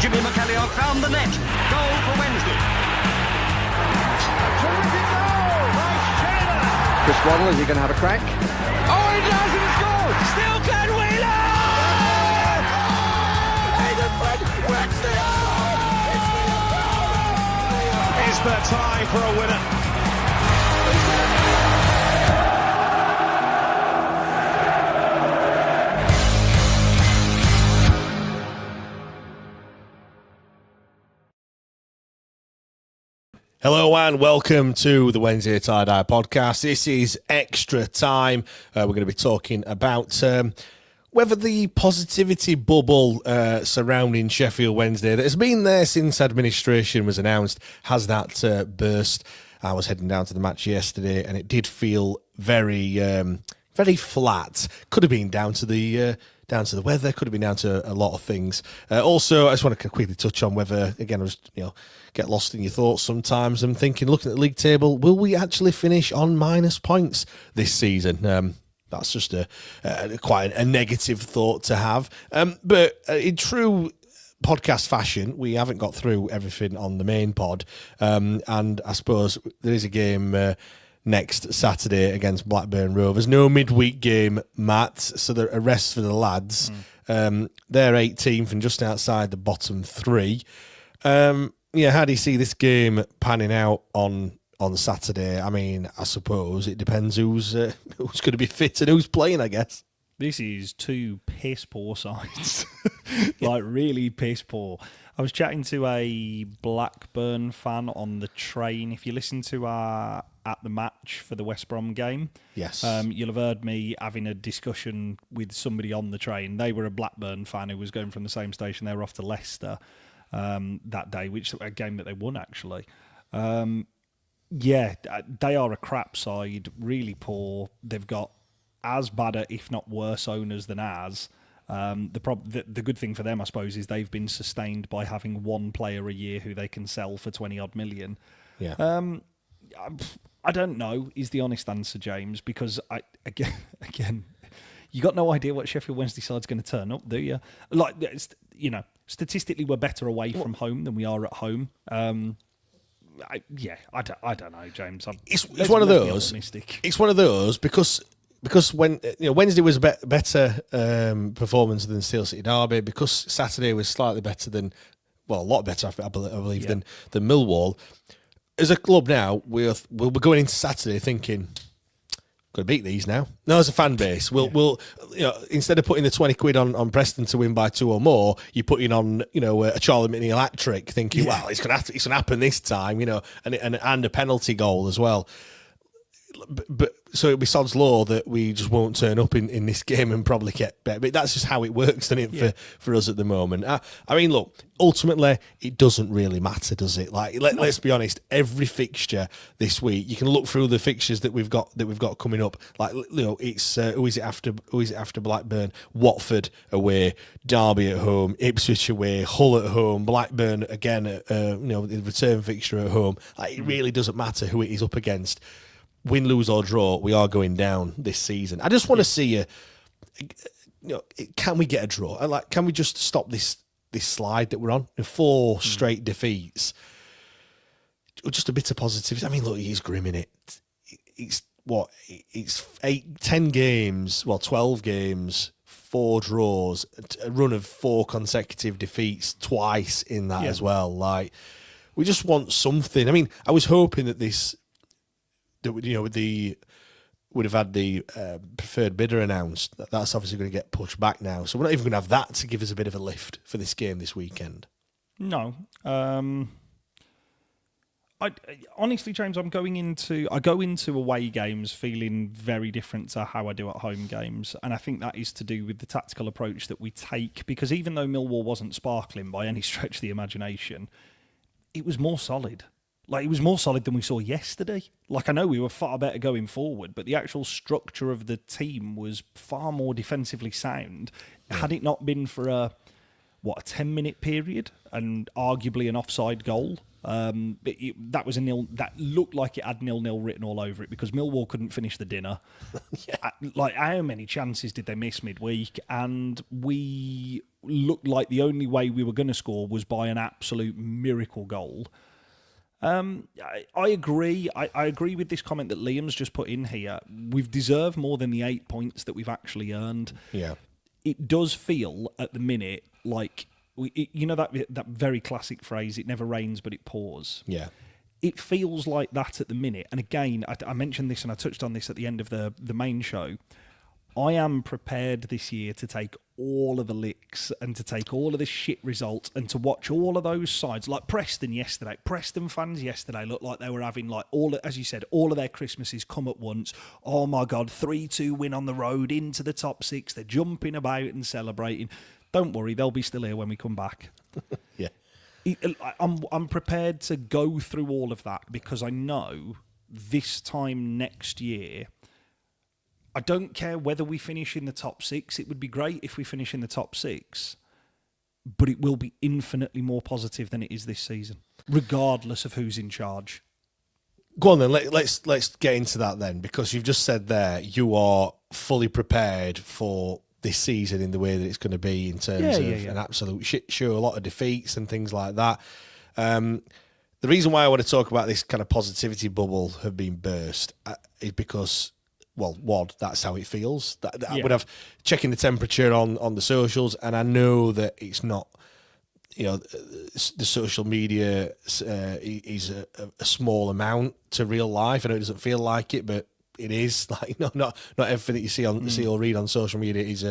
Jimmy McKelliott found the net. Goal for Wednesday. Terrific goal by Sheridan. Chris Waddle, is he going to have a crack? Oh, he does, and it's goal. Still Glenn Wheeler! Aidan Flint wins the goal! Is there time for a winner? Hello and welcome to the Wednesday Tie-Dye podcast. This is Extra Time. We're going to be talking about whether the positivity bubble surrounding Sheffield Wednesday that has been there since administration was announced, has that burst. I was heading down to the match yesterday and it did feel very flat. Could have been down to the weather, could have been down to a lot of things. Also, I just want to quickly touch on whether, again, I was, get lost in your thoughts sometimes. I'm thinking, looking at the league table, will we actually finish on minus points this season? That's just quite a negative thought to have. But in true podcast fashion, we haven't got through everything on the main pod. And I suppose there is a game next Saturday against Blackburn Rovers. No midweek game, Matt, so there are rests for the lads. They're 18th and just outside the bottom three. How do you see this game panning out on Saturday? I mean, I suppose it depends who's going to be fit and who's playing, I guess. This is two piss poor sides, like really piss poor. I was chatting to a Blackburn fan on the train. If you listen to our At the Match for the West Brom game, yes, you'll have heard me having a discussion with somebody on the train. They were a Blackburn fan who was going from the same station. They were off to Leicester that day, which is a game that they won, actually. They are a crap side, really poor. They've got as bad, if not worse, owners than ours. The good thing for them, I suppose, is they've been sustained by having one player a year who they can sell for 20 odd million. Yeah. I don't know is the honest answer, James, because again, you got no idea what Sheffield Wednesday side's going to turn up, do you? Like, statistically, we're better away from home than we are at home. I don't know, James. It's one of those. It's one of those because when Wednesday was a better performance than Steel City Derby, because Saturday was slightly better a lot better, I believe, than Millwall. As a club now, we'll be going into Saturday thinking, got to beat these now. No, as a fan base, we'll instead of putting the 20 quid on Preston to win by 2 or more, you're putting on a Charlie McNeil hat trick, thinking, well, it's gonna happen this time, and a penalty goal as well. But so it'll be sod's law that we just won't turn up in this game and probably get better. But that's just how it works, doesn't it, for us at the moment? I mean, look, ultimately, it doesn't really matter, does it? Like, let's be honest. Every fixture this week, you can look through the fixtures that we've got coming up. Like, it's who is it after Blackburn? Watford away, Derby at home, Ipswich away, Hull at home, Blackburn again. The return fixture at home. Like, it really doesn't matter who it is up against. Win, lose or draw, we are going down this season. I just want to see can we get a draw? Like, can we just stop this slide that we're on? 4 straight defeats. Just a bit of positivity. I mean, look, he's grim in it. It's 10 games, 12 games, 4 draws, a run of 4 consecutive defeats twice in that as well. Like, we just want something. I mean, I was hoping that would have had the preferred bidder announced. That's obviously going to get pushed back now. So we're not even going to have that to give us a bit of a lift for this game this weekend. No. Honestly, James, I go into away games feeling very different to how I do at home games. And I think that is to do with the tactical approach that we take. Because even though Millwall wasn't sparkling by any stretch of the imagination, it was more solid. Like, it was more solid than we saw yesterday. Like, I know we were far better going forward, but the actual structure of the team was far more defensively sound. Had it not been for a 10-minute period and arguably an offside goal That was a nil. That looked like it had 0-0 written all over it because Millwall couldn't finish the dinner. Like, how many chances did they miss midweek? And we looked like the only way we were going to score was by an absolute miracle goal. I agree. I agree with this comment that Liam's just put in here. We've deserved more than the 8 points that we've actually earned. Yeah, it does feel at the minute like that very classic phrase, it never rains but it pours. Yeah. It feels like that at the minute. And again, I mentioned this and I touched on this at the end of the main show. I am prepared this year to take all of the licks and to take all of the shit results and to watch all of those sides. Like Preston yesterday. Preston fans yesterday looked like they were having, like, as you said, all of their Christmases come at once. Oh my God, 3-2 win on the road into the top 6. They're jumping about and celebrating. Don't worry, they'll be still here when we come back. Yeah. I'm prepared to go through all of that because I know this time next year, I don't care whether we finish in the top 6. It would be great if we finish in the top 6, but it will be infinitely more positive than it is this season, regardless of who's in charge. Go on then, let's get into that then, because you've just said there you are fully prepared for this season in the way that it's going to be in terms of an absolute shit show, a lot of defeats and things like that. The reason why I want to talk about this kind of positivity bubble have been burst is because, well, that's how it feels. I would have checking the temperature on the socials, and I know that it's not, the social media is a small amount to real life. I know it doesn't feel like it, but it is. Like, not everything that you see or read on social media is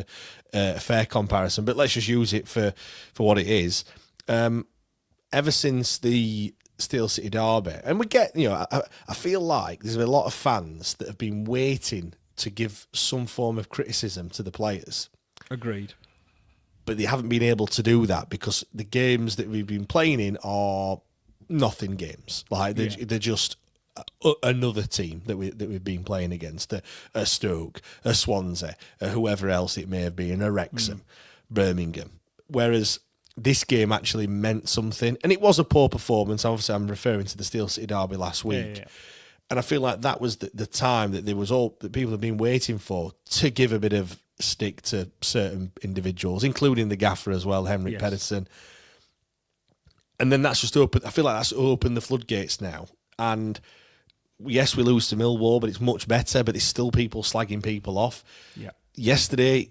a fair comparison. But let's just use it for what it is. Ever since the Steel City derby, and we get, I feel like there's been a lot of fans that have been waiting to give some form of criticism to the players. Agreed. But they haven't been able to do that because the games that we've been playing in are nothing games. Like they're just another team that we've been playing against, a Stoke, a Swansea, whoever else it may have been, a Wrexham, Birmingham. Whereas this game actually meant something, and it was a poor performance. Obviously, I'm referring to the Steel City derby last week, and I feel like that was the time that that people have been waiting for to give a bit of stick to certain individuals, including the gaffer as well, Henrik Pedersen. And then that's just open. I feel like that's opened the floodgates now, and yes, we lose to Millwall, but it's much better. But there's still people slagging people off. Yeah. Yesterday,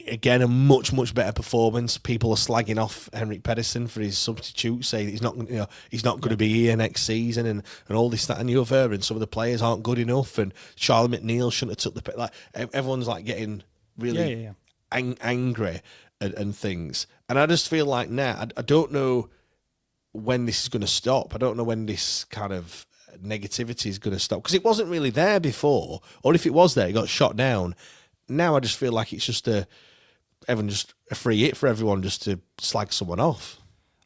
again, a much better performance. People are slagging off Henrik Pedersen for his substitute, saying he's not going to be here next season, and all this, that, and the other. And some of the players aren't good enough. And Charlie McNeil shouldn't have took the like. Everyone's like getting really angry and things. And I just feel like now I don't know when this is going to stop. I don't know when this kind of negativity is going to stop, because it wasn't really there before, or if it was there, it got shot down. Now I just feel like it's just a free hit for everyone just to slag someone off.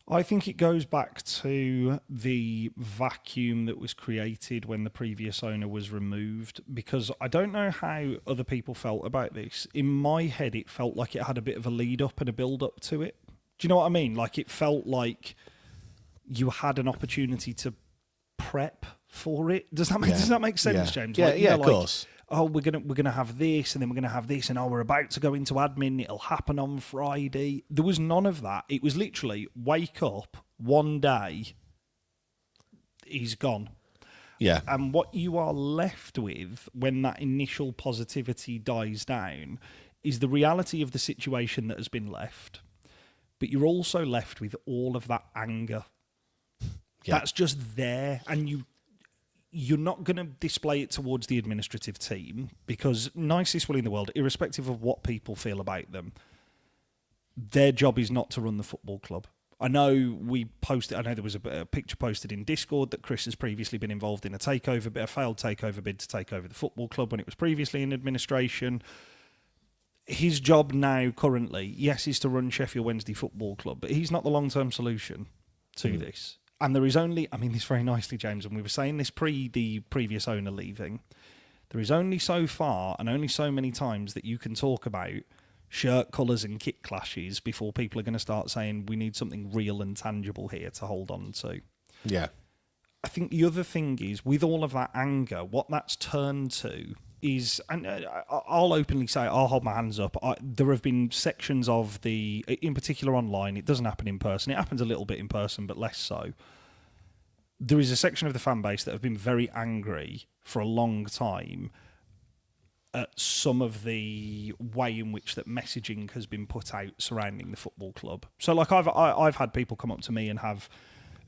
I think it goes back to the vacuum that was created when the previous owner was removed, because I don't know how other people felt about this. In my head, it felt like it had a bit of a lead up and a build up to it. Do you know what I mean? Like, it felt like you had an opportunity to prep for it. Does that make sense, James? Of course. Oh, we're gonna have this, and then we're gonna have this, and we're about to go into admin. It'll happen on Friday. There was none of that. It was literally wake up one day, he's gone. Yeah. And what you are left with when that initial positivity dies down is the reality of the situation that has been left. But you're also left with all of that anger. Yeah. That's just there, and you're not going to display it towards the administrative team, because nicest will in the world, irrespective of what people feel about them, their job is not to run the football club. I know there was a picture posted in Discord that Chris has previously been involved in a failed takeover bid to take over the football club when it was previously in administration. His job now currently, yes, is to run Sheffield Wednesday Football Club, but he's not the long-term solution to this. And there is only, this very nicely, James, and we were saying this the previous owner leaving, there is only so far and only so many times that you can talk about shirt colours and kit clashes before people are going to start saying we need something real and tangible here to hold on to. Yeah. I think the other thing is, with all of that anger, what that's turned to is, and I'll openly say, I'll hold my hands up, there have been sections of in particular online, it doesn't happen in person, it happens a little bit in person, but less so. There is a section of the fan base that have been very angry for a long time at some of the way in which that messaging has been put out surrounding the football club. So, like, I've had people come up to me and have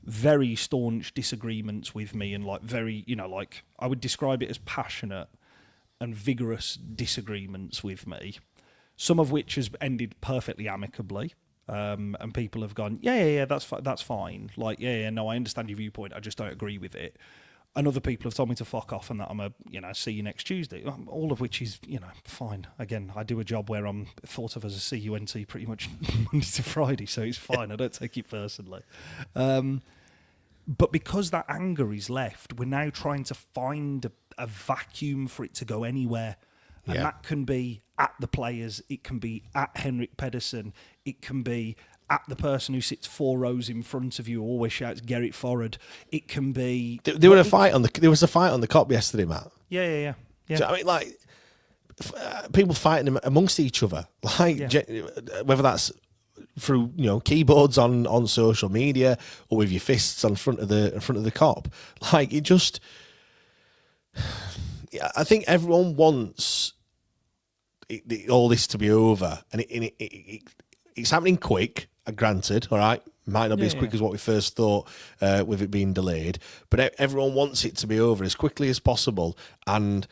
very staunch disagreements with me, and like very, like, I would describe it as passionate and vigorous disagreements with me, some of which has ended perfectly amicably. And people have gone, yeah, that's fine. Like, no, I understand your viewpoint, I just don't agree with it. And other people have told me to fuck off and that I'm see you next Tuesday. All of which is, fine. Again, I do a job where I'm thought of as a CUNT pretty much Monday to Friday, so it's fine. I don't take it personally. But because that anger is left, we're now trying to find a vacuum for it to go anywhere. And that can be at the players, it can be at Henrik Pedersen, it can be at the person who sits 4 rows in front of you, always shouts Gerrit Forward. It can be... There was a fight on the Cop yesterday, Matt. Yeah. So, I mean, like, people fighting amongst each other, like, whether that's through keyboards on social media or with your fists in front of the Cop. Like, it just... I think everyone wants all this to be over, and it's happening quick. Granted, all right, might not be as quick as what we first thought with it being delayed, but everyone wants it to be over as quickly as possible. And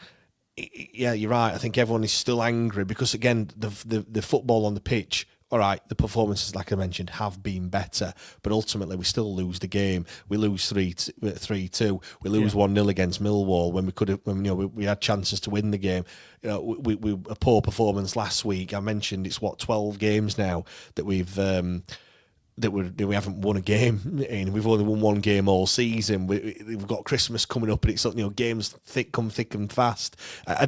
yeah, you're right. I think everyone is still angry because, again, the football on the pitch. All right, the performances, like I mentioned, have been better, but ultimately we still lose the game. We lose 3-2. We lose 1-0 against Millwall when we could have, we had chances to win the game. We a poor performance last week. I mentioned it's 12 games now that we haven't won a game in. We've only won 1 game all season. We've got Christmas coming up, and it's games come thick and fast. I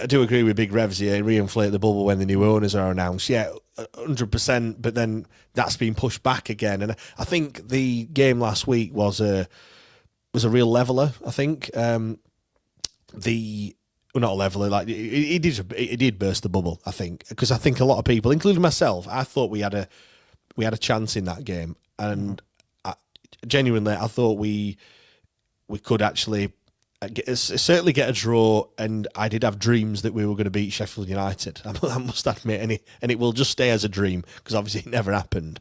do agree with Big Revs here. Reinflate the bubble when the new owners are announced. Yeah, 100%. But then that's been pushed back again. And I think the game last week was a real leveler. I think not a leveler. Like it did burst the bubble. I think because I think a lot of people, including myself, I thought we had a chance in that game, and genuinely, I thought we could actually. Certainly get a draw, and I did have dreams that we were going to beat Sheffield United. I must admit, and it will just stay as a dream because obviously it never happened.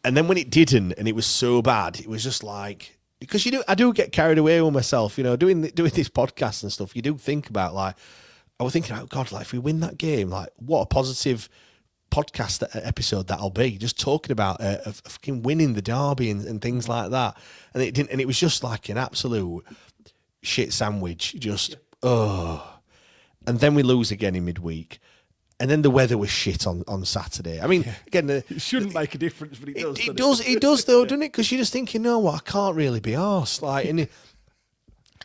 And then when it didn't, and it was so bad, it was just like because I do get carried away with myself, doing this podcast and stuff. You do think about like I was thinking, oh God, like if we win that game, like what a positive podcast episode that'll be. Just talking about fucking winning the derby and things like that, and it didn't, and it was just like an absolute. Shit sandwich, and then we lose again in midweek, and then the weather was shit on Saturday. I mean, again, it shouldn't make a difference, but it does. It does though, doesn't it? Because you're just thinking, no, what? I can't really be arsed. Like,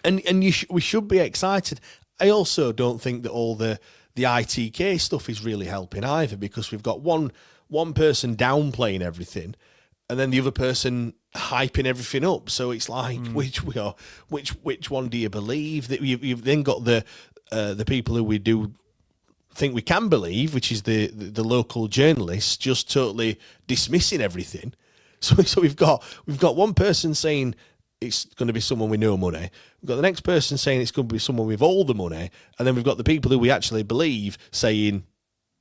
and we should be excited. I also don't think that all the ITK stuff is really helping either, because we've got one person downplaying everything, and then the other person hyping everything up. So it's like, which one do you believe? That you've then got the people who we do think we can believe, which is the local journalists, just totally dismissing everything. So we've got one person saying it's going to be someone with no money. We've got the next person saying it's going to be someone with all the money, and then we've got the people who we actually believe saying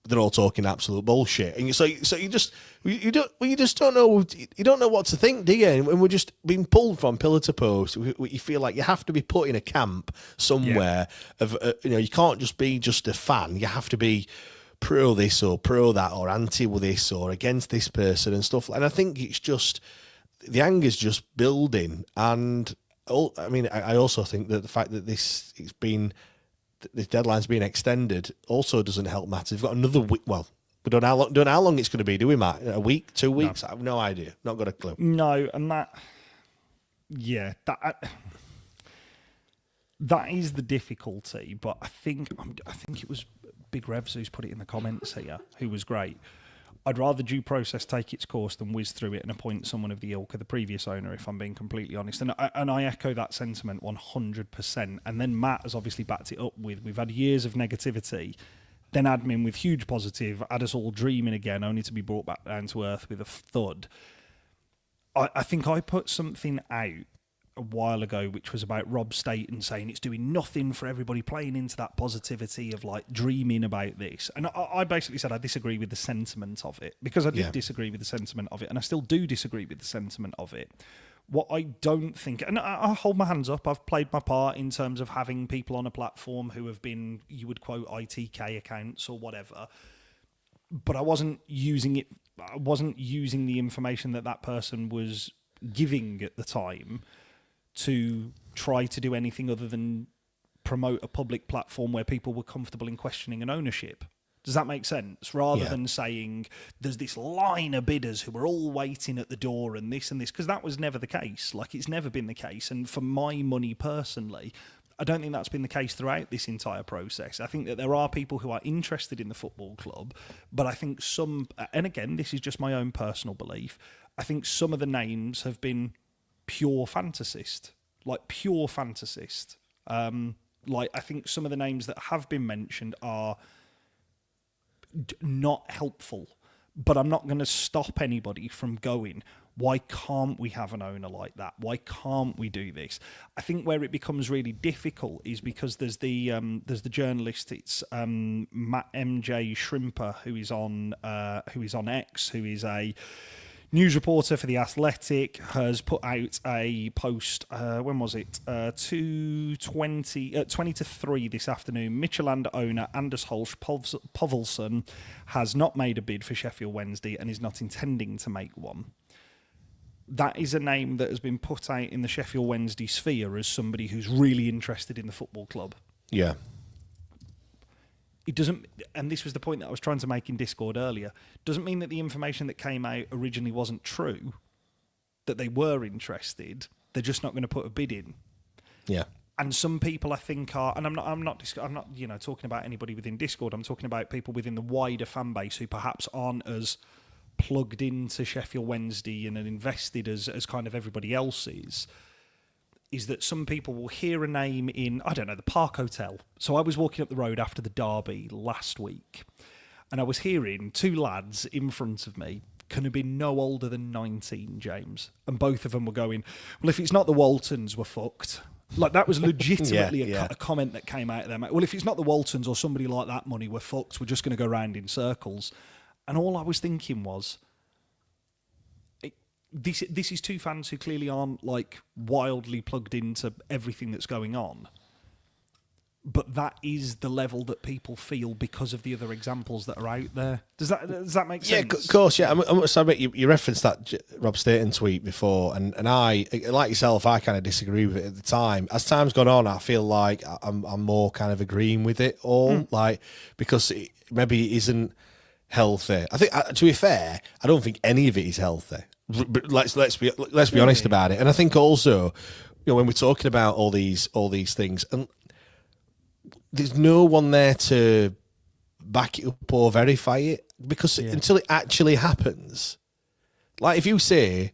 they're all talking absolute bullshit. And so you just don't know, you don't know what to think, do you? And we're just being pulled from pillar to post. You feel like you have to be put in a camp somewhere of you can't just be just a fan. You have to be pro this or pro that or anti this or against this person and stuff. And I think it's just the anger's just building. And I also think that the fact that this deadline's being extended also doesn't help matters. We've got another week. Well, we don't know how long it's going to be, do we, Matt? A week, 2 weeks? No. I have no idea. Not got a clue. No, and that is the difficulty. But I think it was Big Revs who's put it in the comments here, who was great. I'd rather due process take its course than whiz through it and appoint someone of the ilk of the previous owner, if I'm being completely honest. And I echo that sentiment 100%. And then Matt has obviously backed it up with, we've had years of negativity, then admin with huge positive, had us all dreaming again, only to be brought back down to earth with a thud. I think I put something out a while ago which was about Rob Staten saying it's doing nothing for everybody, playing into that positivity of like dreaming about this. And I basically said I disagree with the sentiment of it, because I did disagree with the sentiment of it, and I still do disagree with the sentiment of it. What I don't think, and I hold my hands up, I've played my part in terms of having people on a platform who have been, you would quote, ITK accounts or whatever, but I wasn't using it. I wasn't using the information that person was giving at the time to try to do anything other than promote a public platform where people were comfortable in questioning an ownership. Does that make sense? Rather than saying there's this line of bidders who are all waiting at the door and this, because that was never the case. Like, it's never been the case. And for my money personally, I don't think that's been the case throughout this entire process. I think that there are people who are interested in the football club, but I think some, and again, this is just my own personal belief, I think some of the names have been pure fantasist. Like, pure fantasist. Like, I think some of the names that have been mentioned are not helpful, but I'm not going to stop anybody from going, why can't we have an owner like that? Why can't we do this? I think where it becomes really difficult is because there's the journalist. It's Matt MJ Shrimper, who is on X, who is a news reporter for The Athletic, has put out a post, when was it? 20 to 3 this afternoon. Midtjylland owner Anders Holsch Povelsen has not made a bid for Sheffield Wednesday and is not intending to make one. That is a name that has been put out in the Sheffield Wednesday sphere as somebody who's really interested in the football club. Yeah. It doesn't, and this was the point that I was trying to make in Discord earlier, doesn't mean that the information that came out originally wasn't true, that they were interested, they're just not going to put a bid in. Yeah. And some people I think are, and I'm not talking about anybody within Discord, I'm talking about people within the wider fan base who perhaps aren't as plugged into Sheffield Wednesday and invested as kind of everybody else is that some people will hear a name in, I don't know, the Park Hotel. So I was walking up the road after the derby last week, and I was hearing two lads in front of me, can have been no older than 19, James, and both of them were going, well, if it's not the Waltons, we're fucked. Like, that was legitimately a comment that came out of them. Well, if it's not the Waltons or somebody like that money, we're fucked. We're just going to go round in circles. And all I was thinking was, this is two fans who clearly aren't like wildly plugged into everything that's going on. But that is the level that people feel because of the other examples that are out there. Does that make sense? Yeah, of course. Yeah, I must admit, you referenced that Rob Staten tweet before, and I, like yourself, I kind of disagree with it at the time. As time's gone on, I feel like I'm more kind of agreeing with it all, like, because maybe it isn't healthy. I think, to be fair, I don't think any of it is healthy. But let's be honest about it. And I think also, when we're talking about all these things, and there's no one there to back it up or verify it, because until it actually happens, like if you say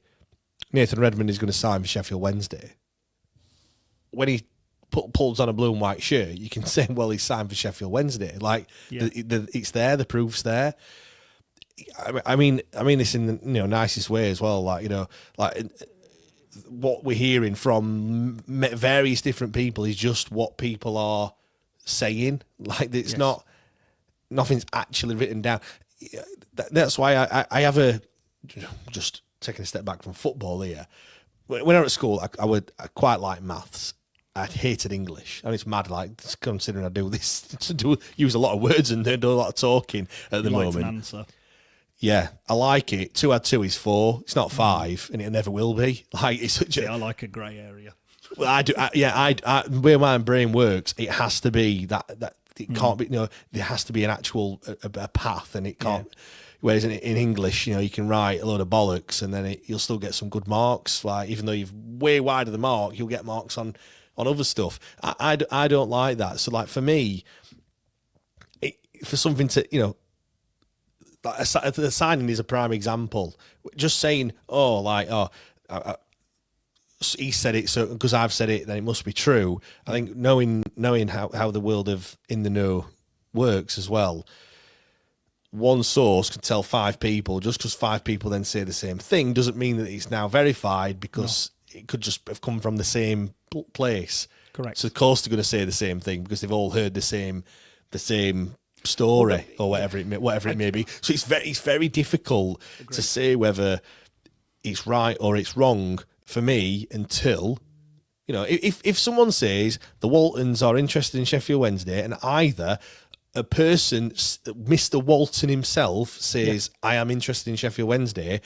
Nathan Redmond is going to sign for Sheffield Wednesday, when he pulls on a blue and white shirt, you can say, well, he's signed for Sheffield Wednesday. Like, it's there, the proof's there. I mean this in the nicest way as well. Like, like what we're hearing from various different people is just what people are saying. Like, it's not, nothing's actually written down. That's why I have just taking a step back from football here. When I was at school, I quite like maths. I hated English. I mean, it's mad, like, considering I do this, use a lot of words and do a lot of talking at the moment. An answer. Yeah, I like it. 2 add 2 is 4. It's not 5, and it never will be. Like, it's such I like a grey area. Well, I do. Where my brain works, it has to be that it can't be. There has to be an actual a path, and it can't. Yeah. Whereas in English, you can write a load of bollocks, and then you'll still get some good marks. Like, even though you've way wider the mark, you'll get marks on other stuff. I don't like that. So, like, for me, for something to Like the signing is a prime example. Just saying, he said it, so because I've said it, then it must be true. I think knowing how the world of in the know works as well. One source can tell 5 people. Just because 5 people then say the same thing doesn't mean that it's now verified, because it could just have come from the same place. Correct. So of course they're going to say the same thing because they've all heard the same story or whatever it may be. So it's very difficult to say whether it's right or it's wrong for me until, if someone says the Waltons are interested in Sheffield Wednesday, and either a person, Mr. Walton himself, says I am interested in Sheffield Wednesday,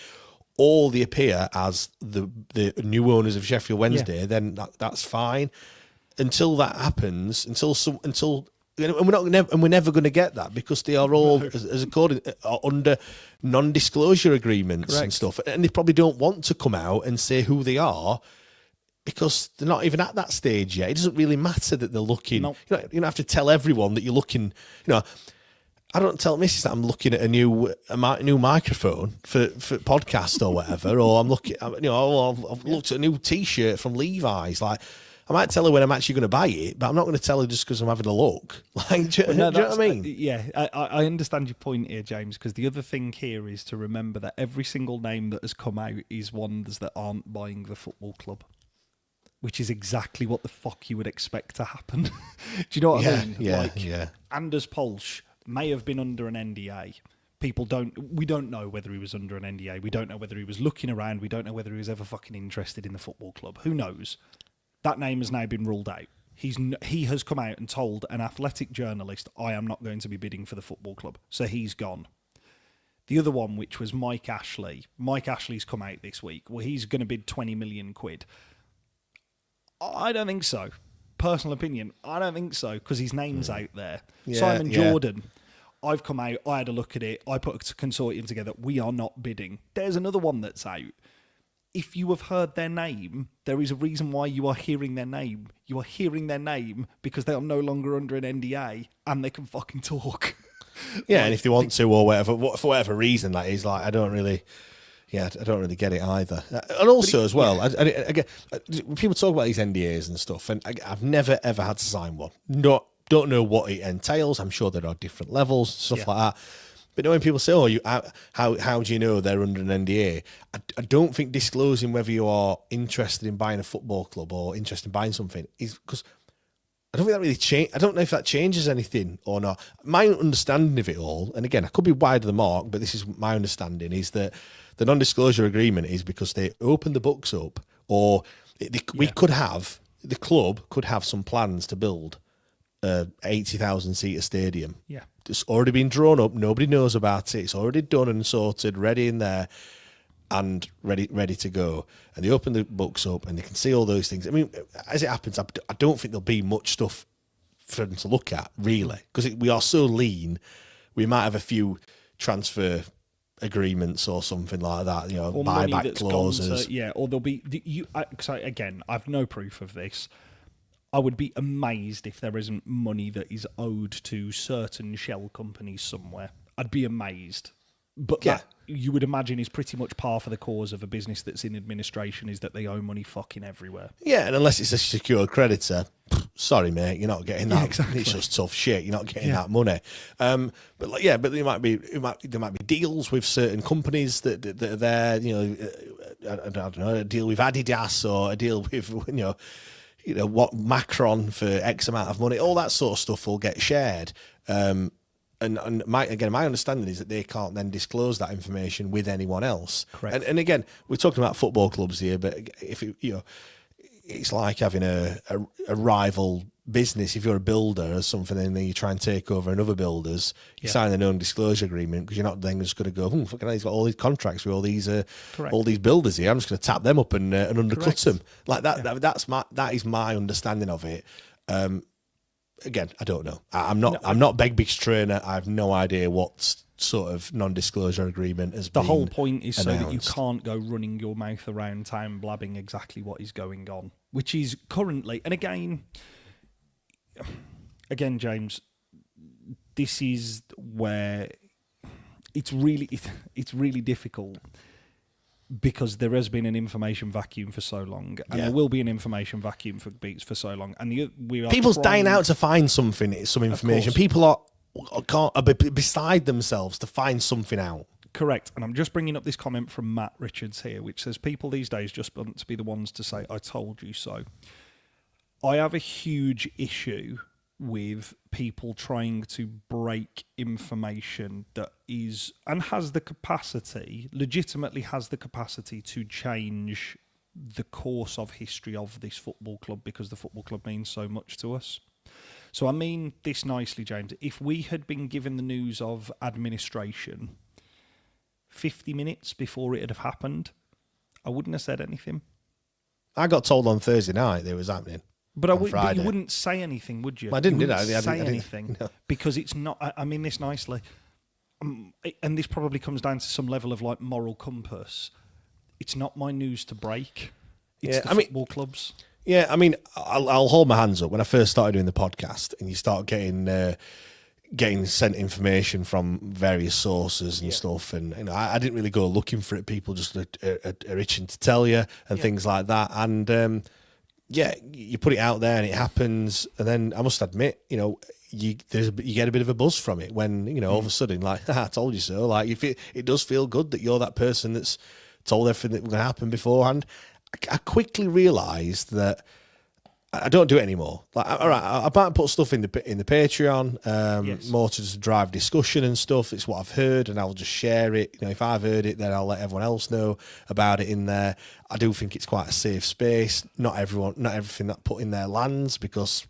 or they appear as the new owners of Sheffield Wednesday, then that's fine. Until that happens, and we're never going to get that, because they are all under non-disclosure agreements and stuff, and they probably don't want to come out and say who they are because they're not even at that stage yet. It doesn't really matter that they're looking. Nope. You don't have to tell everyone that you're looking. I don't tell Mrs. that I'm looking at a new microphone for podcast or whatever, or I'm looking. I've looked at a new T-shirt from Levi's. Like, I might tell her when I'm actually going to buy it, but I'm not going to tell her just because I'm having a look. Like, do you know what I mean? Yeah, I understand your point here, James, because the other thing here is to remember that every single name that has come out is ones that aren't buying the football club, which is exactly what the fuck you would expect to happen. Do you know what I mean? Yeah. Anders Polsch may have been under an NDA. We don't know whether he was under an NDA. We don't know whether he was looking around. We don't know whether he was ever fucking interested in the football club. Who knows? That name has now been ruled out. He has come out and told an athletic journalist, I am not going to be bidding for the football club. So he's gone. The other one, which was Mike Ashley. Mike Ashley's come out this week. Well, he's going to bid 20 million quid. I don't think so. Personal opinion, I don't think so, because his name's out there. Simon Jordan, I've come out, I had a look at it, I put a consortium together, we are not bidding. There's another one that's out. If you have heard their name, there is a reason why you are hearing their name. You are hearing their name because they are no longer under an NDA and they can fucking talk. Yeah, and if they want to or whatever, for whatever reason that is, like, I don't really get it either. And also as well, again, people talk about these NDAs and stuff, and I've never ever had to sign one. Don't know what it entails. I'm sure there are different levels, stuff like that. But when people say, how do you know they're under an NDA? I don't think disclosing whether you are interested in buying a football club or interested in buying something is, because I don't think that really change. I don't know if that changes anything or not. My understanding of it all, and again, I could be wide of the mark, but this is my understanding, is that the non-disclosure agreement is because they open the books up, or the club could have some plans to build a 80,000 seater stadium. Yeah. It's already been drawn up. Nobody knows about it. It's already done and sorted, ready in there, and ready to go. And they open the books up and they can see all those things. I mean, as it happens, I don't think there'll be much stuff for them to look at, really, because we are so lean. We might have a few transfer agreements or something like that, or buyback clauses. Or there'll be again, I've no proof of this. I would be amazed if there isn't money that is owed to certain shell companies somewhere. I'd be amazed. But that, you would imagine, is pretty much par for the course of a business that's in administration, is that they owe money fucking everywhere. Yeah, and unless it's a secured creditor, sorry, mate, you're not getting that. Exactly. It's just tough shit. You're not getting that money. But there might be deals with certain companies that are there. I don't know, a deal with Adidas or a deal with what Macron for X amount of money. All that sort of stuff will get shared. And my understanding is that they can't then disclose that information with anyone else. Correct. And again, we're talking about football clubs here, but if it's like having a rival business. If you're a builder or something, and then you try and take over another builder's, you sign a non-disclosure agreement, because you're not then just going to go, fucking hell, he's got all these contracts with all these builders here. I'm just going to tap them up and undercut them like that. That is my understanding of it. Again, I don't know. I'm not Begbich's trainer. I have no idea what sort of non-disclosure agreement has been. The whole point is announced. So that you can't go running your mouth around town blabbing exactly what is going on, which is currently, and again, James, this is where it's really difficult because there has been an information vacuum for so long, and there will be an information vacuum for Beats for so long, and we are people's dying out to find something, some information. People are beside themselves to find something out. Correct. And I'm just bringing up this comment from Matt Richards here, which says, people these days just want to be the ones to say, I told you so. I have a huge issue with people trying to break information that is, and has the capacity, legitimately has the capacity to change the course of history of this football club, because the football club means so much to us. So I mean this nicely, James. If we had been given the news of administration 50 minutes before it had have happened, I wouldn't have said anything. I got told on Thursday night that it was happening. But you wouldn't say anything, would you? I didn't, did I? I didn't say anything. No. Because it's not, I mean this nicely, and this probably comes down to some level of like moral compass. It's not my news to break. It's the football clubs. Yeah, I mean, I'll hold my hands up. When I first started doing the podcast and you start getting sent information from various sources and stuff, and I didn't really go looking for it. People just are itching to tell you and things like that. And you put it out there and it happens, and then I must admit, you get a bit of a buzz from it when all of a sudden, like, I told you so. Like, if it does feel good that you're that person that's told everything that was going to happen beforehand. I quickly realised that I don't do it anymore. Like, all right, I might put stuff in the Patreon, more to just drive discussion and stuff. It's what I've heard, and I'll just share it. If I've heard it, then I'll let everyone else know about it in there. I do think it's quite a safe space. Not everything that put in there lands, because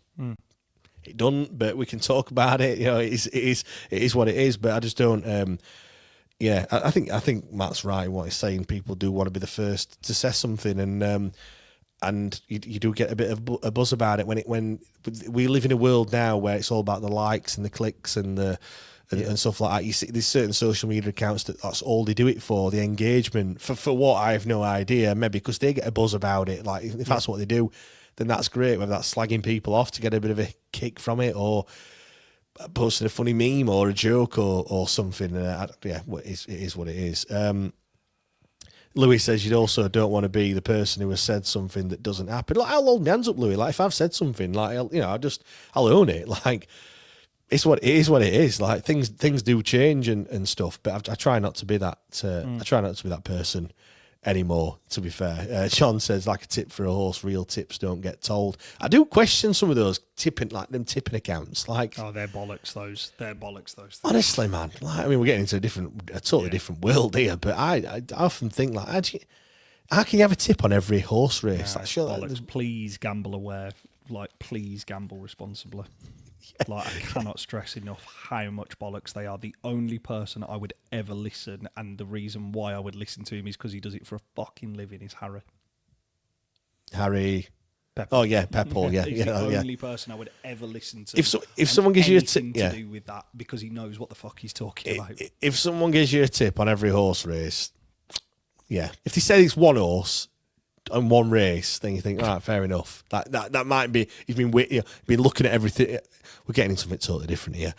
it doesn't. But we can talk about it. It is what it is. But I just don't. I think Matt's right in what he's saying. People do want to be the first to say something, and you do get a bit of a buzz about it when we live in a world now where it's all about the likes and the clicks and stuff like that. You see, there's certain social media accounts that's all they do it for, the engagement. For what, I have no idea. Maybe because they get a buzz about it. Like, if that's what they do, then that's great. Whether that's slagging people off to get a bit of a kick from it, or posting a funny meme or a joke or something. It is what it is. Louis says you also don't want to be the person who has said something that doesn't happen. Like, I'll hold my hands up, Louis. Like, if I've said something, like, I'll own it. Like, it's what it is. What it is. Like, things do change and stuff. But I try not to be that. I try not to be that person anymore, to be fair. John says, like a tip for a horse, real tips don't get told. I do question some of those tipping accounts. Like, they're bollocks. Those things. Honestly, man. Like, I mean, we're getting into a totally different world here. But I often think, like, how can you have a tip on every horse race? Like, sure, please gamble aware. Like, please gamble responsibly. Like, I cannot stress enough how much bollocks they are. The only person I would ever listen, and the reason why I would listen to him is because he does it for a fucking living, is Harry. Pepper. Oh yeah, Pepper. Yeah, he's the only person I would ever listen to. If someone gives you a tip, to do with that, because he knows what the fuck he's talking about. If someone gives you a tip on every horse race, if they say it's one horse on one race, then you think, all right, fair enough. That might be, you've been looking at everything. We're getting into something totally different here.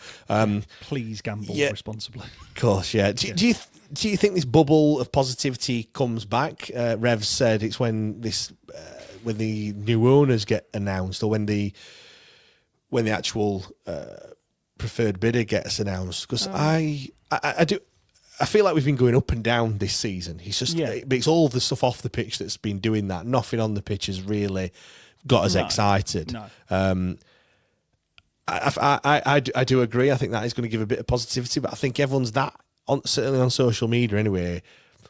Please gamble responsibly. Of course, yeah. Do you think this bubble of positivity comes back? Rev said it's when the new owners get announced, or when the actual preferred bidder gets announced. Because I feel like we've been going up and down this season. It's all the stuff off the pitch that's been doing that. Nothing on the pitch has really got us excited. No. I do agree. I think that is going to give a bit of positivity, but I think everyone's certainly on social media anyway,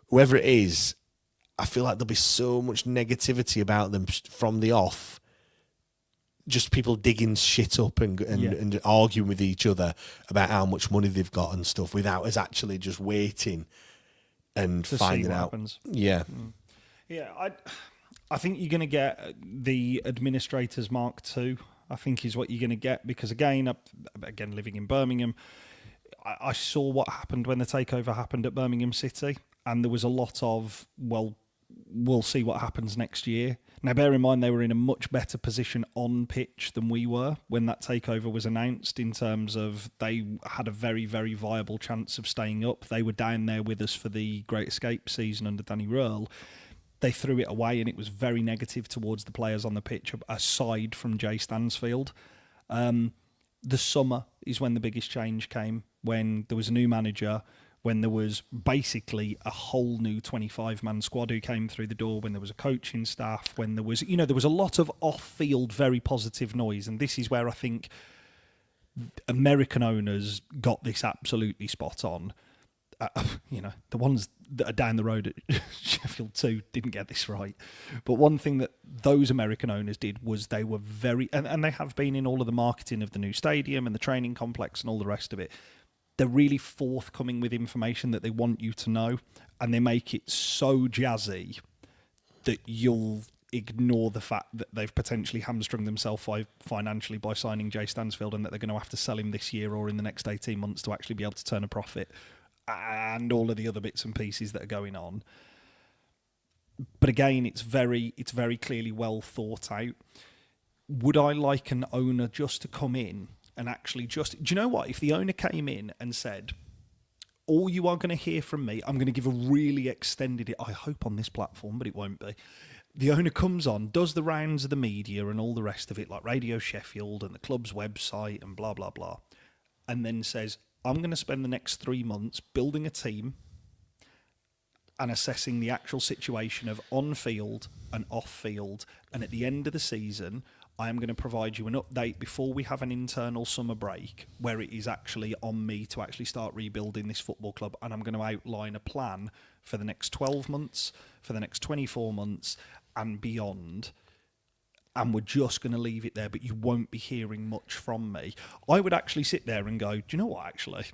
whoever it is, I feel like there'll be so much negativity about them from the off. Just people digging shit up and arguing with each other about how much money they've got and stuff, without us actually just waiting and to finding see what out. Happens. Yeah. Yeah, I think you're going to get the Administrators Mark II, I think, is what you're going to get, because again, living in Birmingham, I saw what happened when the takeover happened at Birmingham City, and there was a lot of, we'll see what happens next year. Now, bear in mind, they were in a much better position on pitch than we were when that takeover was announced, in terms of they had a very, very viable chance of staying up. They were down there with us for the Great Escape season under Danny Röhrl. They threw it away, and it was very negative towards the players on the pitch, aside from Jay Stansfield. The summer is when the biggest change came, when there was a new manager, when there was basically a whole new 25-man squad who came through the door, when there was a coaching staff, when there was, there was a lot of off-field, very positive noise. And this is where I think American owners got this absolutely spot on. The ones that are down the road at Sheffield 2 didn't get this right. But one thing that those American owners did was they were very, and they have been in all of the marketing of the new stadium and the training complex and all the rest of it, they're really forthcoming with information that they want you to know, and they make it so jazzy that you'll ignore the fact that they've potentially hamstrung themselves financially by signing Jay Stansfield, and that they're going to have to sell him this year or in the next 18 months to actually be able to turn a profit, and all of the other bits and pieces that are going on. But again, it's very clearly well thought out. Would I like an owner just to come in and actually do you know what? If the owner came in and said, all you are going to hear from me, I'm going to give a really extended, I hope on this platform, but it won't be. The owner comes on, does the rounds of the media and all the rest of it, like Radio Sheffield and the club's website and blah, blah, blah, and then says, I'm going to spend the next 3 months building a team and assessing the actual situation of on-field and off-field, and at the end of the season, I am going to provide you an update before we have an internal summer break where it is actually on me to actually start rebuilding this football club, and I'm going to outline a plan for the next 12 months, for the next 24 months and beyond, and we're just going to leave it there, but you won't be hearing much from me. I would actually sit there and go, do you know what, actually?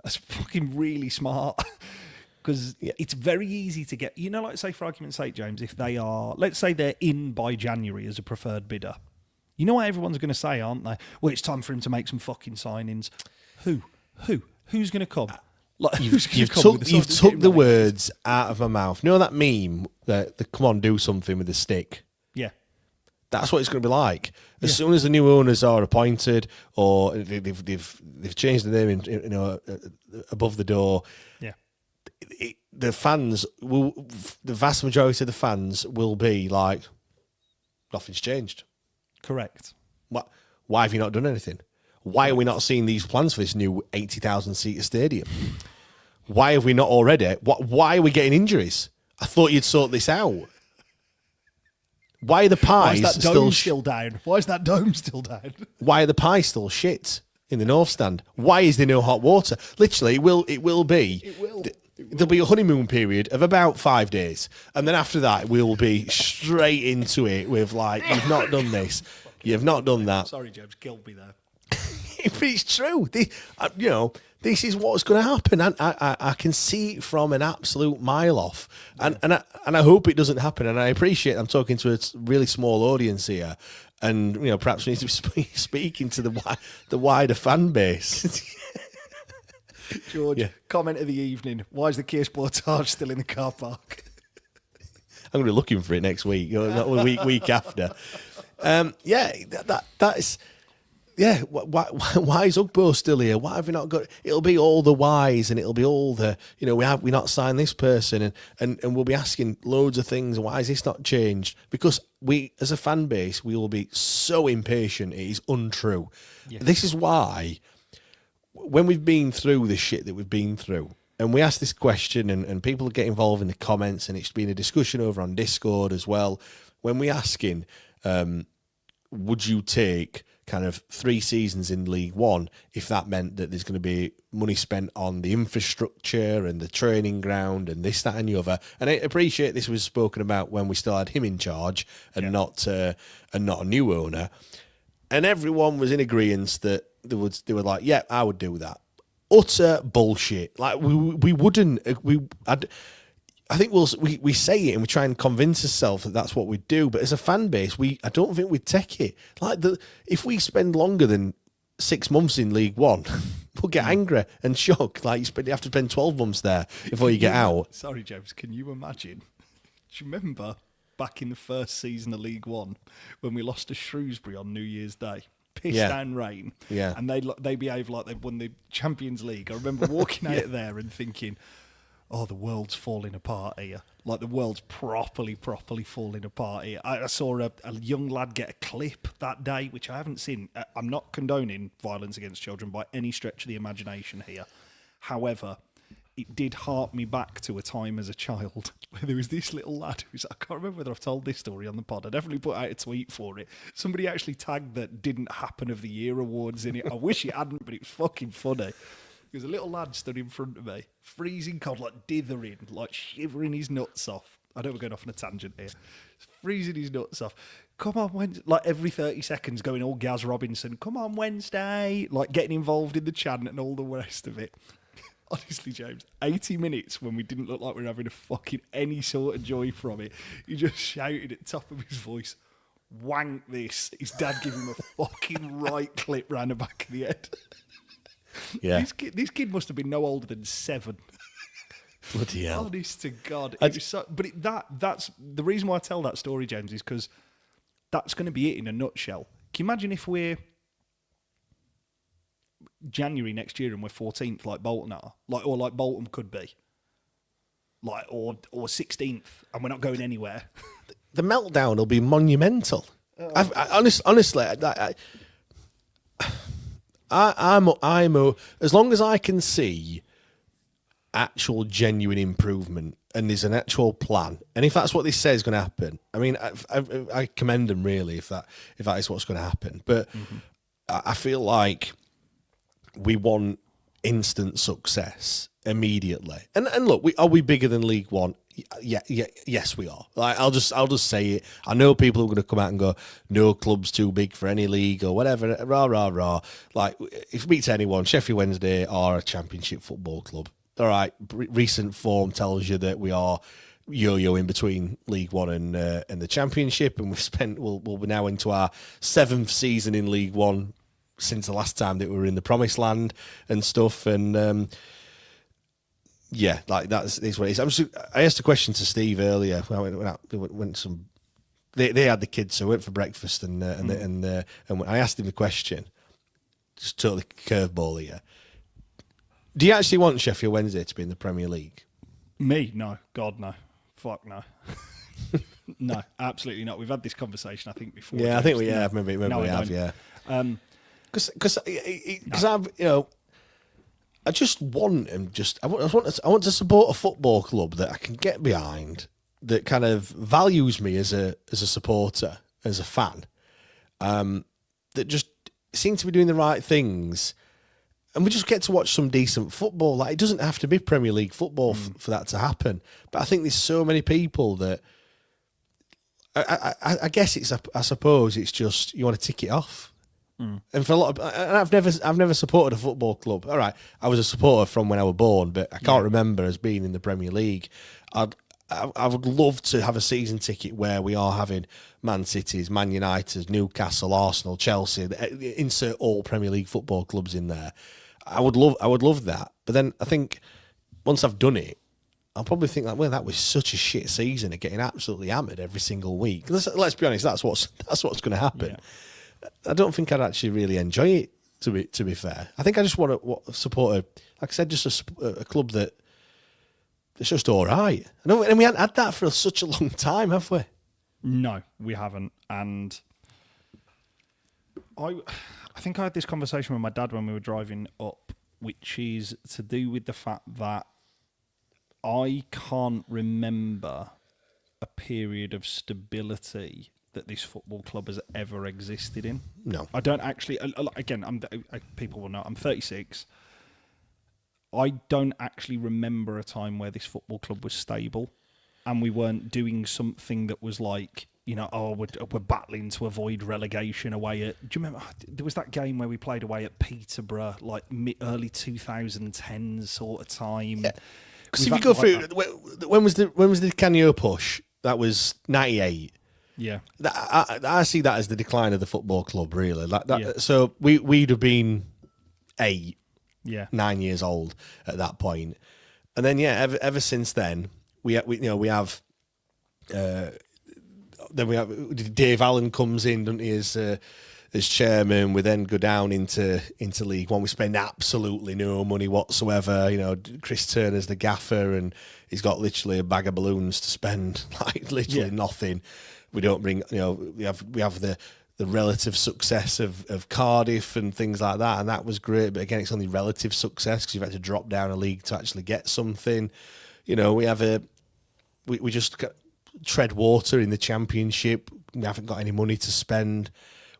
That's fucking really smart. Because it's very easy to get, like, say, for argument's sake, James, if they are, let's say they're in by January as a preferred bidder. You know what everyone's going to say, aren't they? Well, it's time for him to make some fucking signings. Who? Who's going to come? Like, you've took the words out of my mouth. You know that meme, the come on, do something with a stick? Yeah. That's what it's going to be like. As soon as the new owners are appointed, or they've changed the name above the door. Yeah. The fans will, the vast majority of the fans will be like, nothing's changed. Correct. Why have you not done anything? Why are we not seeing these plans for this new 80,000 seater stadium? Why have we not already? Why are we getting injuries? I thought you'd sort this out. Why are the pies still down? Why is that dome still down? Why are the pies still shit in the north stand? Why is there no hot water? Literally, it will be. There'll be a honeymoon period of about 5 days. And then after that, we'll be straight into it with, like, you've not done this. You've not done that. Sorry, James, killed me there. But it's true. This is what's going to happen. And I can see it from an absolute mile off. And I hope it doesn't happen. And I appreciate I'm talking to a really small audience here. And, perhaps we need to be speaking to the wider fan base. George, comment of the evening. Why is the Kia Sportage still in the car park? I'm going to be looking for it next week, not the week after. That's... Yeah, why is Ugbo still here? Why have we not got... It'll be all the whys, and it'll be all the... we not signed this person, and we'll be asking loads of things. Why is this not changed? Because we, as a fan base, we will be so impatient. It is untrue. Yeah. This is why... When we've been through the shit that we've been through, and we ask this question, and people get involved in the comments, and it's been a discussion over on Discord as well. When we're asking, would you take kind of 3 seasons in League One if that meant that there's going to be money spent on the infrastructure and the training ground and this, that, and the other? And I appreciate this was spoken about when we still had him in charge and not a new owner. And everyone was in agreement that they were like, yeah, I would do that. Utter bullshit. Like we wouldn't. I think we say it and we try and convince ourselves that that's what we'd do. But as a fan base, I don't think we'd take it. Like if we spend longer than 6 months in League One, we'll get angry and shocked. Like you have to spend 12 months there before you get out. Sorry, James. Can you imagine Do you remember back in the first season of League One when we lost to Shrewsbury on New Year's Day? Piss down rain. Yeah. And they behave like they've won the Champions League. I remember walking out there and thinking, oh, the world's falling apart here. Like, the world's properly falling apart here. I saw a young lad get a clip that day, which I haven't seen. I'm not condoning violence against children by any stretch of the imagination here. However, it did hark me back to a time as a child where there was this little lad who's, I can't remember whether I've told this story on the pod. I definitely put out a tweet for it. Somebody actually tagged that Didn't Happen of the Year awards in it. I wish it hadn't, but it was fucking funny. There's a little lad stood in front of me, freezing cold, like dithering, like shivering his nuts off. I know we're going off on a tangent here. Freezing his nuts off. Come on, Wednesday. Like every 30 seconds going all Gaz Robinson, come on, Wednesday. Like getting involved in the chant and all the rest of it. Honestly, James, 80 minutes when we didn't look like we were having a fucking any sort of joy from it. He just shouted at the top of his voice, wank this. His dad gave him a fucking right clip round the back of the head. Yeah. This kid must have been no older than 7. Bloody hell. Honest to God. It was so, but that's the reason why I tell that story, James, is because that's going to be it in a nutshell. Can you imagine if we're January next year and we're 14th like Bolton are? Or like Bolton could be. Like, or 16th and we're not going anywhere. The meltdown will be monumental. Honestly, I'm as long as I can see actual genuine improvement and there's an actual plan, and if that's what they say is going to happen, I mean, I commend them really if that is what's going to happen. But I feel like we want instant success immediately. And look, are we bigger than League One? Yeah, yes, we are. Like, I'll just say it. I know people are going to come out and go, no club's too big for any league or whatever. Rah rah rah. Like, if we meet anyone, Sheffield Wednesday are a Championship football club. All right, recent form tells you that we are yo-yoing between League One and the Championship, and we're now into our 7th season in League One since the last time that we were in the Promised Land and stuff. And yeah, like is what it is. I asked a question to Steve earlier. They had the kids, so I went for breakfast, and I asked him the question, just totally curveball here. Do you actually want Sheffield Wednesday to be in the Premier League? Me? No. God, no. Fuck no. No, absolutely not. We've had this conversation, I think, before. Yeah, I think we have. Maybe we have. Yeah. Because I've I just want him. I want to support a football club that I can get behind, that kind of values me as a supporter, as a fan, that just seem to be doing the right things. And we just get to watch some decent football. Like, it doesn't have to be Premier League football for that to happen. But I think there's so many people that I guess I suppose it's just you want to tick it off. And for a lot of, and I've never supported a football club. All right, I was a supporter from when I was born, but I can't remember as being in the Premier League. I would love to have a season ticket where we are having Man City's, Man United's, Newcastle, Arsenal, Chelsea. Insert all Premier League football clubs in there. I would love that. But then I think once I've done it, I'll probably think like, well, that was such a shit season of getting absolutely hammered every single week. Let's be honest, that's what's going to happen. Yeah. I don't think I'd actually really enjoy it. To be fair, I think I just want to support like I said, just a club that. It's just all right. And we haven't had that for such a long time, have we? No, we haven't. And I think I had this conversation with my dad when we were driving up, which is to do with the fact that I can't remember a period of stability that this football club has ever existed in. No. I don't actually... Again, people will know, I'm 36. I don't actually remember a time where this football club was stable and we weren't doing something that was like, we're battling to avoid relegation away at... Do you remember? There was that game where we played away at Peterborough, like early 2010s sort of time. Because if you go through... When was the Canio push? That was 98. Yeah. I see that as the decline of the football club, really. So we'd have been 8. Yeah, 9 years old at that point, and then ever since then we have Then we have Dave Allen comes in, doesn't he, as chairman. We then go down into League One. We spend absolutely no money whatsoever. You know, Chris Turner's the gaffer, and he's got literally a bag of balloons to spend, like literally nothing. We don't bring, you know, we have the relative success of Cardiff and things like that, and that was great. But again, it's only relative success because you've had to drop down a league to actually get something. You know, we have we just tread water in the Championship. We haven't got any money to spend.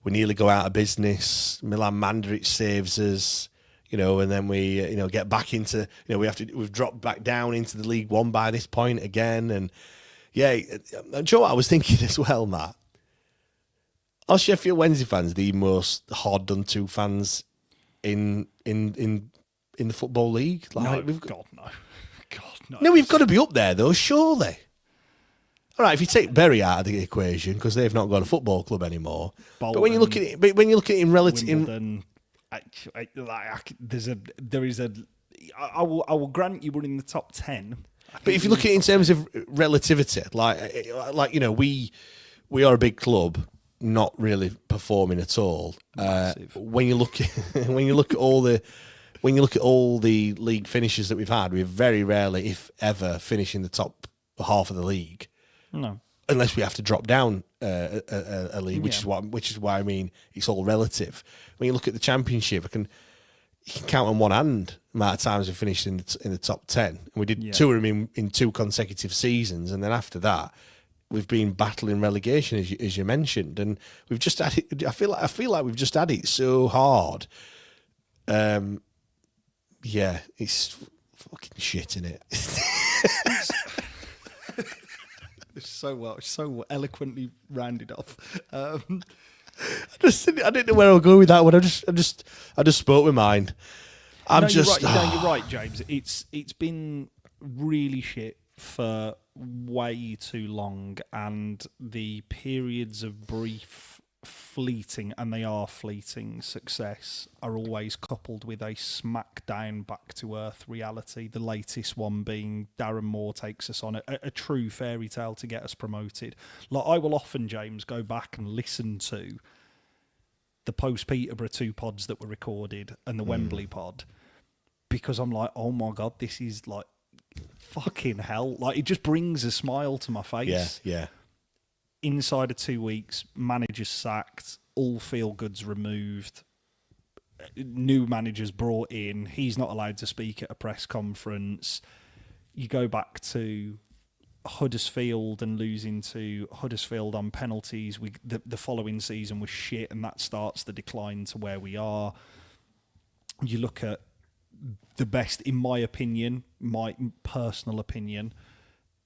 We nearly go out of business. Milan Mandaric saves us, you know, and then we, you know, get back into, you know, we've dropped back down into the League One by this point again. And yeah, do you know what I was thinking as well, Matt? Are Sheffield Wednesday fans the most hard done to fans in the Football League? Like, no, God, no. God, no. No, we've got to be up there though, surely. All right, if you take Bury out of the equation because they've not got a football club anymore, Bolton, but when you look at it, in relative, Wimbledon, I will grant you were in the top 10. But if you look at it in terms of relativity, like you know, we are a big club, not really performing at all. When you look at all the league finishes that we've had, we've very rarely, if ever, finished in the top half of the league. No, unless we have to drop down a league, which is why I mean it's all relative. When you look at the Championship, you can count on one hand the amount of times we finished in the top 10. And we did two of them in 2 consecutive seasons, and then after that, we've been battling relegation, as you mentioned, and we've just had it. I feel like we've just had it so hard. Yeah, it's fucking shit, isn't it? So eloquently rounded off. I didn't know where I'll go with that one. I just spoke my mind. You're right, James. It's been really shit for way too long, and the periods of brief, fleeting, and they are fleeting, success are always coupled with a smackdown back to earth reality. The latest one being Darren Moore takes us on a true fairy tale to get us promoted. Like, I will often, James, go back and listen to the post-Peterborough 2 pods that were recorded and the Wembley pod, because I'm like, oh my God, this is like fucking hell. Like, it just brings a smile to my face. Yeah. Inside of 2 weeks, managers sacked, all feel-goods removed, new managers brought in, he's not allowed to speak at a press conference. You go back to Huddersfield and losing to Huddersfield on penalties. The following season was shit, and that starts the decline to where we are. You look at the best, in my opinion, my personal opinion,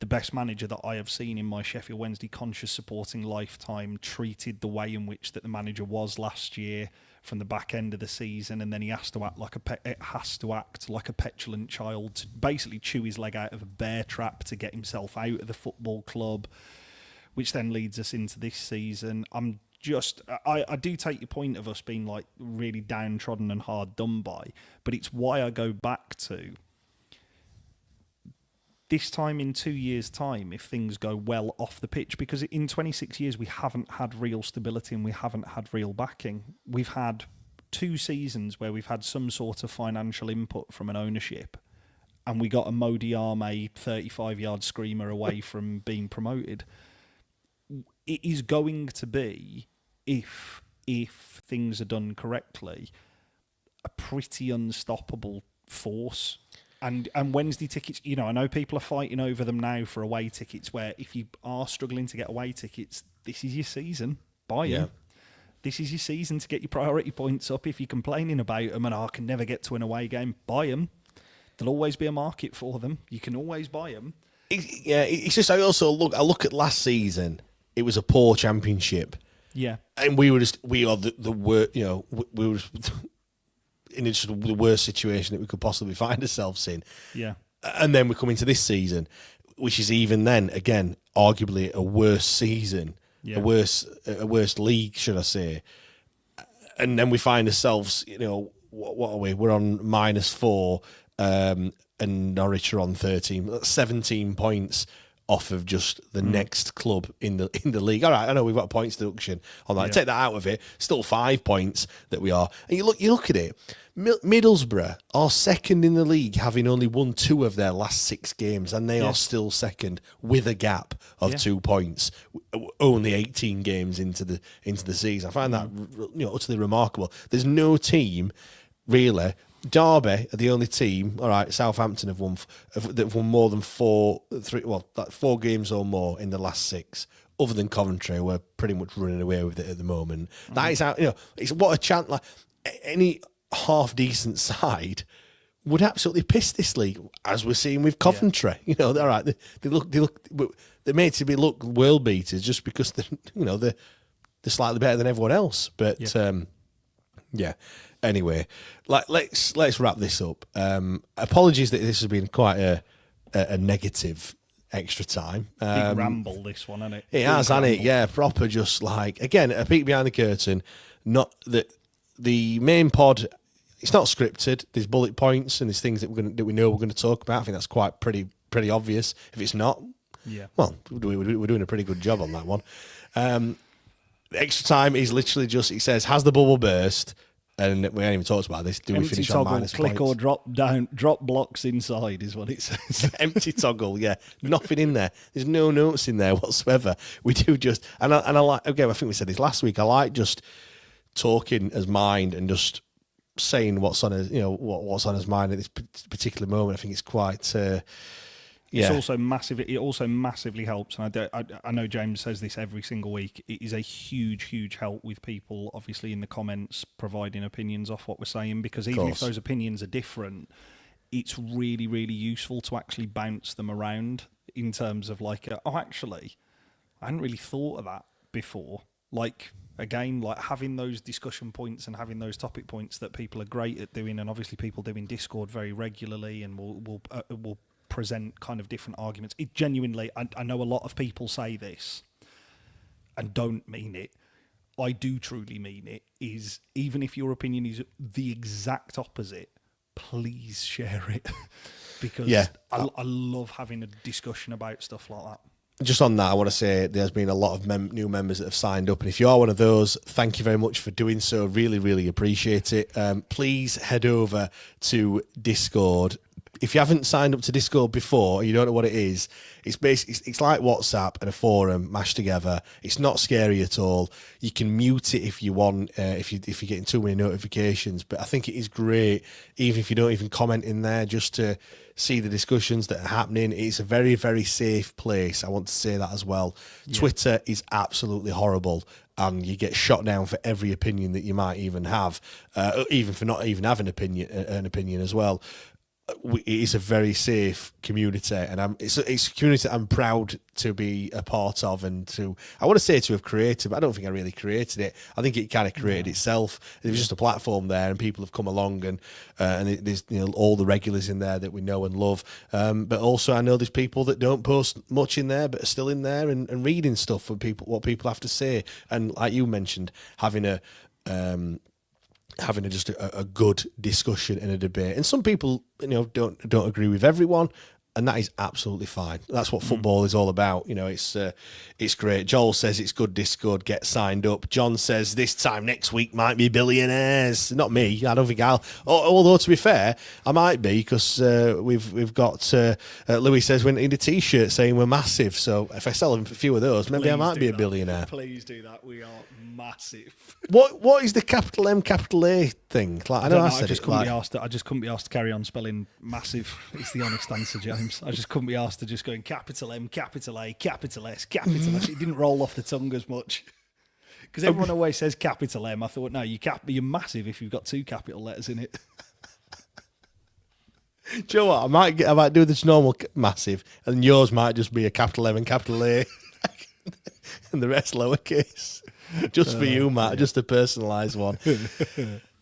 the best manager that I have seen in my Sheffield Wednesday conscious supporting lifetime treated the way in which that the manager was last year from the back end of the season, and then he has to act like a petulant child to basically chew his leg out of a bear trap to get himself out of the football club, which then leads us into this season. I do take your point of us being like really downtrodden and hard done by, but it's why I go back to this time in 2 years' time, if things go well off the pitch, because in 26 years we haven't had real stability and we haven't had real backing. We've had 2 seasons where we've had some sort of financial input from an ownership, and we got a Modi Arme 35-yard screamer away from being promoted. It is going to be, if things are done correctly, a pretty unstoppable force. And Wednesday tickets, you know, I know people are fighting over them now for away tickets, where if you are struggling to get away tickets, this is your season. Buy them. This is your season to get your priority points up. If you're complaining about them and I can never get to an away game, buy them. There'll always be a market for them. You can always buy them. It's just I look at last season. It was a poor Championship. Yeah, and we are the worst. You know, we were in just the worst situation that we could possibly find ourselves in. Yeah. And then we come into this season, which is even then, again, arguably a worse season, a worse league, should I say. And then we find ourselves, you know, what are we? We're on -4, and Norwich are on 13. That's 17 points off of just the next club in the league. All right, I know we've got a points deduction on that. Yeah. Take that out of it, still 5 points that we are. And you look at it. Middlesbrough are second in the league, having only won 2 of their last 6 games, and they are still second with a gap of 2 points, only 18 games into the season. I find that utterly remarkable. There's no team really. Derby are the only team. All right, Southampton have won more than 4 games or more in the last 6. Other than Coventry, we're pretty much running away with it at the moment. That is how it's what a chance. Like any half decent side would absolutely piss this league, as we're seeing with Coventry. All right, they're made to be look world beaters just because they're slightly better than everyone else. But anyway, let's wrap this up. Apologies that this has been quite a negative extra time. Big ramble, this one, hasn't it? It has, hasn't it? Yeah, proper. Just like again, a peek behind the curtain. Not that the main pod. It's not scripted. There's bullet points and there's things that we know we're going to talk about. I think that's quite pretty obvious. If it's not, well, we're doing a pretty good job on that one. The extra time is literally just, it says, has the bubble burst? And we haven't even talked about this. Do we Empty finish toggle, on minus click points? or drop blocks inside is what it says. Empty toggle, yeah. Nothing in there. There's no notes in there whatsoever. We do just, and I like, again, I think we said this last week, I like just talking as mind and just saying what's on his, what's on his mind at this particular moment. I think it's quite, It's also massive. It also massively helps, and I know James says this every single week. It is a huge help with people, obviously, in the comments providing opinions off what we're saying, because even if those opinions are different, it's really useful to actually bounce them around in terms of like, actually, I hadn't really thought of that before. Like, again, like having those discussion points and having those topic points that people are great at doing, and obviously people do in Discord very regularly, and will present kind of different arguments. It genuinely, I know a lot of people say this and don't mean it. I do truly mean it. Is even if your opinion is the exact opposite, please share it because I love having a discussion about stuff like that. Just on that, I want to say there's been a lot of new members that have signed up. And if you are one of those, thank you very much for doing so. Really appreciate it. Please head over to Discord. If you haven't signed up to Discord before, you don't know what it is, it's basically it's like WhatsApp and a forum mashed together. It's not scary at all. You can mute it if you want, if you're getting too many notifications. But I think it is great, even if you don't even comment in there, just to see the discussions that are happening. It's a very safe place. I want to say that as well. Yeah. Twitter is absolutely horrible, and you get shot down for every opinion that you might even have, even for not even having an opinion as well. It is a very safe community, and it's a community I'm proud to be a part of, and I want to say to have created, but I don't think I really created it. I think it kind of created itself. There was just a platform there, and people have come along, and there's all the regulars in there that we know and love. But also, I know there's people that don't post much in there, but are still in there and reading stuff for people, what people have to say, and like you mentioned, having a good discussion and a debate. And some people, don't agree with everyone, and that is absolutely fine. That's what football is all about. It's great. Joel says it's good Discord. Get signed up. John says this time next week might be billionaires. Not me. I don't think I'll. Although to be fair, I might be, because we've got. Louis says we need a T-shirt saying we're massive. So if I sell a few of those, maybe I might be a billionaire. Please do that. We are massive. What is the capital M, capital A thing? Like, I know I said I just couldn't be asked to carry on spelling massive. It's the honest answer, James. I just couldn't be asked to just go in capital M, capital A, capital S, capital S. It didn't roll off the tongue as much. Because everyone always says capital M. I thought, no, you're massive if you've got 2 capital letters in it. Do you know what? I might do this normal massive, and yours might just be a capital M and capital A, and the rest lowercase. Just for you, Matt. Yeah. Just a personalised one.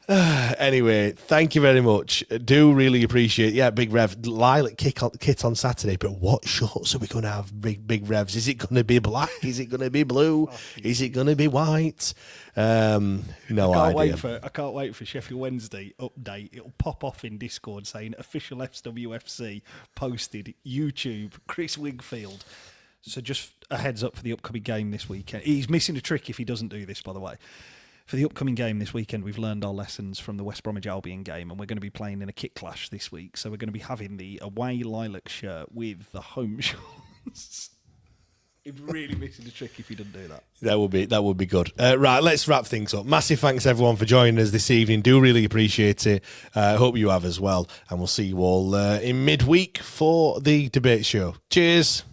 Anyway, thank you very much. Do really appreciate. Yeah, Big Rev Lilac kit on Saturday. But what shorts are we going to have? Big Revs. Is it going to be black? Is it going to be blue? Is it going to be white? No idea. I can't wait for Sheffield Wednesday update. It'll pop off in Discord saying official SWFC posted YouTube. Chris Wigfield. So just a heads up for the upcoming game this weekend. He's missing a trick if he doesn't do this, by the way. For the upcoming game this weekend, we've learned our lessons from the West Bromwich Albion game, and we're going to be playing in a kit clash this week. So we're going to be having the away lilac shirt with the home shorts. He's really missing a trick if he doesn't do that. That would be good. Right, let's wrap things up. Massive thanks everyone for joining us this evening. Do really appreciate it. Hope you have as well, and we'll see you all in midweek for the debate show. Cheers.